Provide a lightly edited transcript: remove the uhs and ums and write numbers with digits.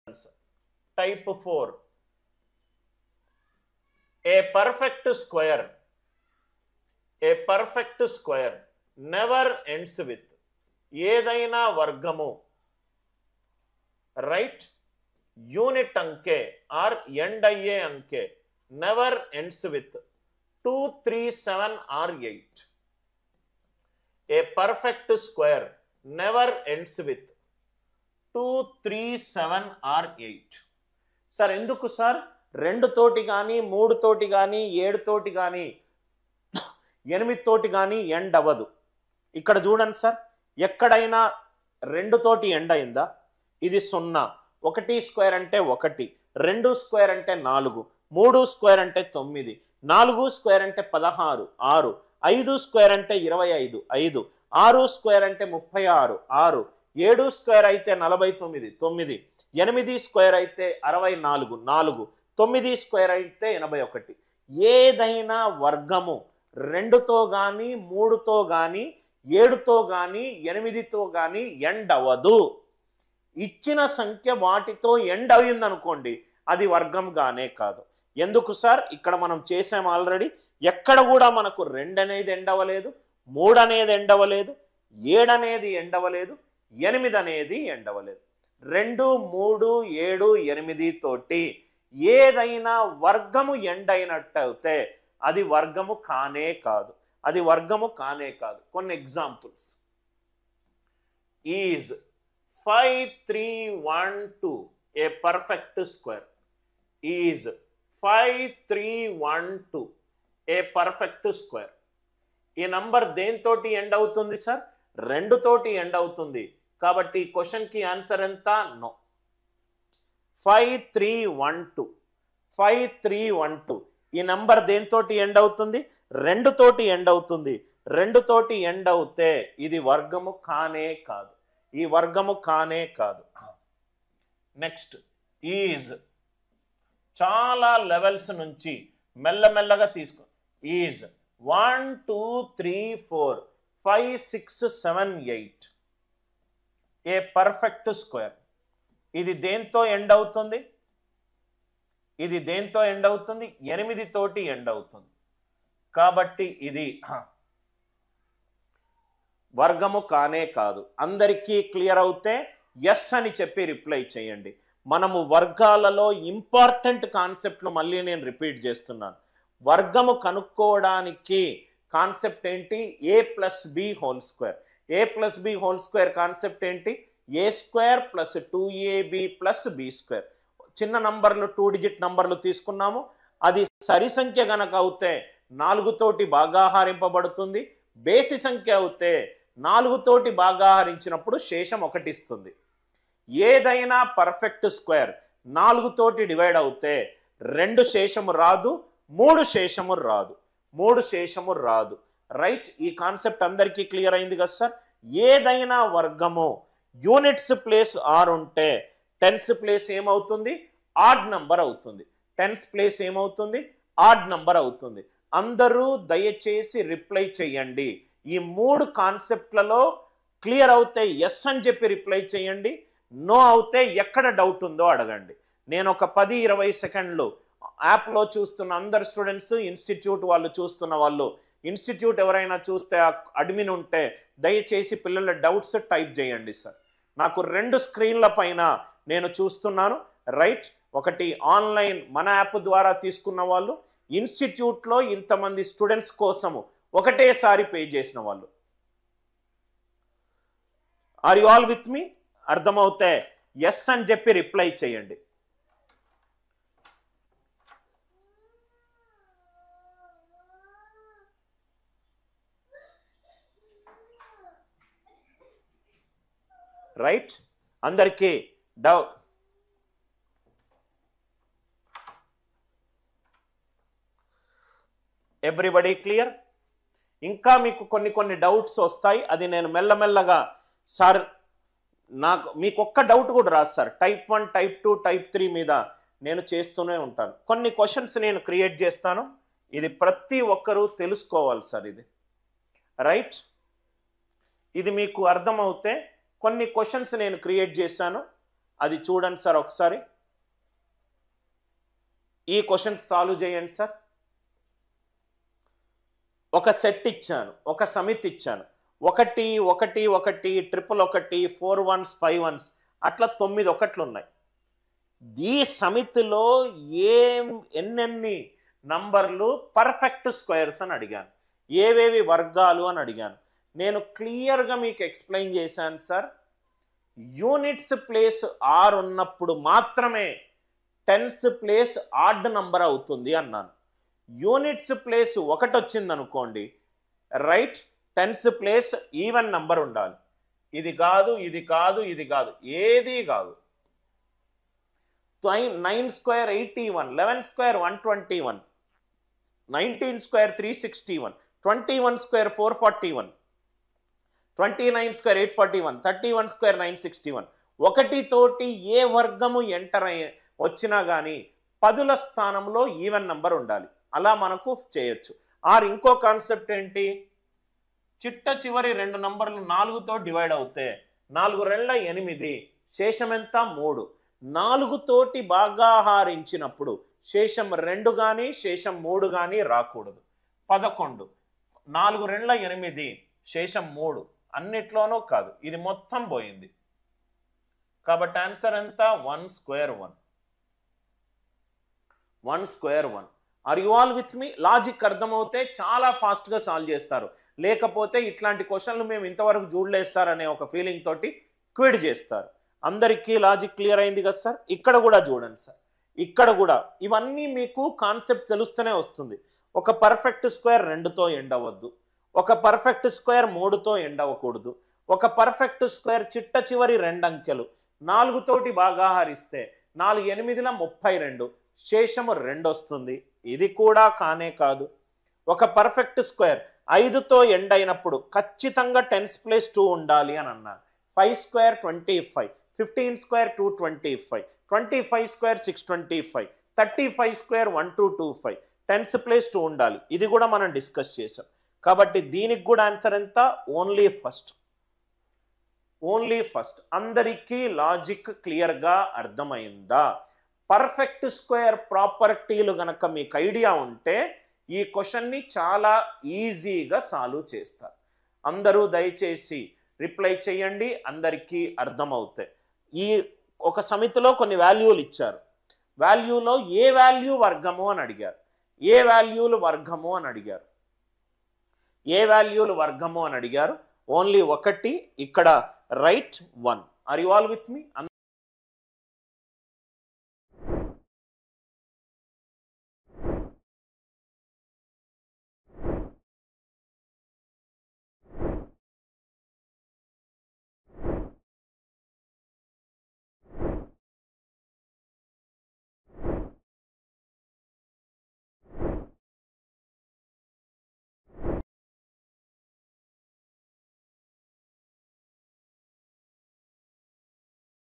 Type 4. A perfect square never ends with ఏదైనా వర్గము, right, unit అంకె ఆర్ ఎండ్ అయ్యే అంకె never ends with 2, 3, 7 or 8. A perfect square never ends with 2, 3, 7 or 8. Sir ఎందుకు sir 2 తోటి కానీ 3 తోటి కానీ 7 తోటి కానీ 8 తోటి కానీ ఎండ్ అవ్వదు? ఇక్కడ చూడండి సార్, ఎక్కడైనా 2 తోటి ఎండ్ అయిందా? ఇది 0. 1 స్క్వేర్ అంటే 1, 2 స్క్వేర్ అంటే 4, 3 స్క్వేర్ అంటే 9, 4 స్క్వేర్ అంటే 16, 6, 5 స్క్వేర్ అంటే 25, 5, 6 స్క్వేర్ అంటే 36, 6, 7 స్క్వేర్ అయితే 49, 9, 8 స్క్వేర్ అయితే 64, 4, 9 స్క్వేర్ అయితే 81. ఏదైనా వర్గము 2తో కానీ 3తో కానీ 7తో కానీ 8తో కానీ ఎండ్ అవ్వదు. ఇచ్చిన సంఖ్య వాటితో ఎండ్ అయిందనుకోండి, అది వర్గంగానే కాదు. ఎందుకు సార్? ఇక్కడ మనం చేసాం ఆల్రెడీ. ఎక్కడ కూడా మనకు 2 అనేది ఎండ్ అవ్వలేదు, 3 అనేది ఎండ్ అవ్వలేదు, 7 అనేది ఎండ్ అవ్వలేదు, 8 అనేది ఎండ్ అవ్వలేదు. 2, 3, 7, 8 తోటి ఏదైనా వర్గము ఎండ్ అయినట్టు అయితే అది వర్గము కానే కాదు, అది వర్గము కానే కాదు. కొన్ని examples: is 5, 3, 1, 2 a perfect square? Is 5, 3, 1, 2 a perfect square? ఈ నంబర్ దేనితోటి ఎండ్ అవుతుంది సార్? 2 తోటి ఎండ్ అవుతుంది. కాబట్టి క్వశ్చన్ కి ఆన్సర్ ఎంత? నో. 5, 3, 1, 2 5, 3, 1, 2 ఈ నంబర్ దేనితోటి ఎండ్ అవుతుంది? 2 తోటి ఎండ్ అవుతుంది. 2 తోటి ఎండ్ అవుతే ఇది వర్గము కానే కాదు, ఈ వర్గము కానే కాదు. నెక్స్ట్, ఈజ్ చాలా లెవెల్స్ నుంచి మెల్లమెల్లగా తీసుకో. Is 1, 2, 3, 4, 5, 6, 7, 8 a perfect square. ఇది దేంతో ఎండ్ అవుతుంది? ఇది దేంతో ఎండ్ అవుతుంది? 8 తోటి ఎండ్ అవుతుంది. కాబట్టి ఇది వర్గము కానే కాదు. అందరికీ క్లియర్ అవుతే ఎస్ అని చెప్పి రిప్లై చేయండి. మనము వర్గాలలో ఇంపార్టెంట్ కాన్సెప్ట్లు మళ్ళీ నేను రిపీట్ చేస్తున్నాను. వర్గము కనుక్కోవడానికి కాన్సెప్ట్ ఏంటి? a + b whole square. a + b whole square concept ఏంటి? a² + 2ab + b square. చిన్న నంబర్లు 2 డిజిట్ నంబర్లు తీసుకున్నాము. అది సరి సంఖ్య గనక అవుతే 4 తోటి భాగాహారింపబడుతుంది. బేసి సంఖ్య అవుతే 4 తోటి భాగాహరించినప్పుడు శేషం 1 ఇస్తుంది. ఏదైనా పర్ఫెక్ట్ స్క్వేర్ 4 తోటి డివైడ్ అవుతే 2 శేషము రాదు, 3 శేషము రాదు, 3 శేషము రాదు. రైట్? ఈ కాన్సెప్ట్ అందరికీ క్లియర్ అయింది కదా సార్? ఏదైనా వర్గము యూనిట్స్ ప్లేస్ ఆర్ ఉంటే టెన్స్ ప్లేస్ ఏమవుతుంది? ఆడ్ నంబర్ అవుతుంది. టెన్స్ ప్లేస్ ఏమవుతుంది? ఆడ్ నంబర్ అవుతుంది. అందరూ దయచేసి రిప్లై చేయండి. ఈ 3 కాన్సెప్ట్లలో క్లియర్ అవుతే ఎస్ అని చెప్పి రిప్లై చేయండి. నో అవుతే ఎక్కడ డౌట్ ఉందో అడగండి. నేను ఒక 10-20 సెకండ్లు యాప్లో చూస్తున్న అందరు స్టూడెంట్స్, ఇన్స్టిట్యూట్ వాళ్ళు చూస్తున్న వాళ్ళు, ఇన్స్టిట్యూట్ ఎవరైనా చూస్తే అడ్మిన్ ఉంటే దయచేసి పిల్లల డౌట్స్ టైప్ చేయండి సార్. నాకు 2 స్క్రీన్ల పైన నేను చూస్తున్నాను. రైట్? ఒకటి ఆన్లైన్ మన యాప్ ద్వారా తీసుకున్న వాళ్ళు, ఇన్స్టిట్యూట్లో ఇంతమంది స్టూడెంట్స్ కోసము ఒకటేసారి పే చేసిన వాళ్ళు. Are you all with me? అర్థమవుతే ఎస్ అని చెప్పి రిప్లై చేయండి. రైట్? అందరికీ డౌట్? Everybody clear? ఇంకా మీకు కొన్ని డౌట్స్ వస్తాయి. అది నేను మెల్లమెల్లగా సార్ నాకు మీకు ఒక్క డౌట్ కూడా రాదు సార్. టైప్ 1, టైప్ 2, టైప్ 3 మీద నేను చేస్తూనే ఉంటాను. కొన్ని క్వశ్చన్స్ నేను క్రియేట్ చేస్తాను. ఇది ప్రతి ఒక్కరూ తెలుసుకోవాలి సార్. ఇది రైట్? ఇది మీకు అర్థమవుతే కొన్ని క్వశ్చన్స్ నేను క్రియేట్ చేశాను. అది చూడండి సార్ ఒకసారి. ఈ క్వశ్చన్ సాల్వ్ చేయండి సార్. ఒక సెట్ ఇచ్చాను, ఒక సమితి ఇచ్చాను, 1 1 1 ట్రిపుల్ 1 4 1s 5 1s అట్లా 9 ఒకట్లు ఉన్నాయి. ఈ సమితిలో ఎన్నెన్ని నంబర్లు పర్ఫెక్ట్ స్క్వేర్స్ అని అడిగాను, ఏవేవి వర్గాలు అని అడిగాను. నేను క్లియర్గా మీకు ఎక్స్ప్లెయిన్ చేశాను సార్. యూనిట్స్ ప్లేస్ ఆర్ ఉన్నప్పుడు మాత్రమే టెన్స్ ప్లేస్ ఆడ్ నంబర్ అవుతుంది అన్నాను. యూనిట్స్ ప్లేస్ 1 వచ్చింది అనుకోండి, right, tens place even number ఉండాలి. ఇది కాదు, ఇది కాదు, ఇది కాదు, ఏది కాదు. 9 square 81, 11 square 121, 19 square 361, 21 square 441, 29 square 841, 31 square 961. 1 తోటి ఏ వర్గము ఎంటర్ వచ్చినా కానీ 10ల స్థానంలో ఈవెన్ నంబర్ ఉండాలి. అలా మనకు చేయొచ్చు. ఆర్ ఇంకో కాన్సెప్ట్ ఏంటి, చిట్ట చివరి 2 నంబర్లు 4తో డివైడ్ అవుతే 4 2 8, శేషం ఎంత 3. 4 తోటి భాగాహారించినప్పుడు శేషం 2 కానీ శేషం 3 కానీ రాకూడదు. 11, 4 2 8, శేషం 3 అన్నిట్లోనూ కాదు, ఇది మొత్తం పోయింది. కాబట్టి ఆన్సర్ ఎంత 1 square 1. 1 square 1. Are you all with me? Logic అర్థమవుతే చాలా ఫాస్ట్గా సాల్వ్ చేస్తారు, లేకపోతే ఇట్లాంటి క్వశ్చన్లు మేము ఇంతవరకు చూడలేదు సార్ అనే ఒక ఫీలింగ్ తోటి క్విట్ చేస్తారు. అందరికీ లాజిక్ క్లియర్ అయింది కదా సార్? ఇక్కడ కూడా చూడండి సార్, ఇక్కడ కూడా ఇవన్నీ మీకు కాన్సెప్ట్ తెలుస్తూనే వస్తుంది. ఒక పర్ఫెక్ట్ స్క్వేర్ 2తో ఎండ్ అవ్వద్దు, ఒక పర్ఫెక్ట్ స్క్వేర్ 3తో ఎండ్ అవ్వకూడదు, ఒక పర్ఫెక్ట్ స్క్వేర్ చిట్ట చివరి 2 అంకెలు 4 తోటి భాగాహారిస్తే 4 8ల 32, శేషము 2 వస్తుంది, ఇది కూడా కానే కాదు. ఒక పర్ఫెక్ట్ స్క్వేర్ 5తో ఎండ్ అయినప్పుడు ఖచ్చితంగా టెన్స్ ప్లేస్ 2 ఉండాలి అని అన్నాను. 5 square 25, 15 square 225, 25 square 625, 35 square 1225, tens place 2 ఉండాలి. ఇది కూడా మనం డిస్కస్ చేసాం. కాబట్టి దీనికి కూడా ఆన్సర్ ఎంత? Only first. Only first. అందరికీ లాజిక్ క్లియర్గా అర్థమైందా? పర్ఫెక్ట్ స్క్వేర్ ప్రాపర్టీలు గనక మీకు ఐడియా ఉంటే ఈ క్వశ్చన్ని చాలా ఈజీగా సాల్వ్ చేస్తారు. అందరూ దయచేసి రిప్లై చేయండి, అందరికీ అర్థమవుతాయి. ఈ ఒక సమితిలో కొన్ని వాల్యూలు ఇచ్చారు, వాల్యూలో ఏ వాల్యూ వర్గము అని అడిగారు, ఏ వాల్యూలు వర్గము అని అడిగారు, ఏ వాల్యూలు వర్గము అని అడిగారు. ఓన్లీ 1, ఇక్కడ right 1. Are you all with me?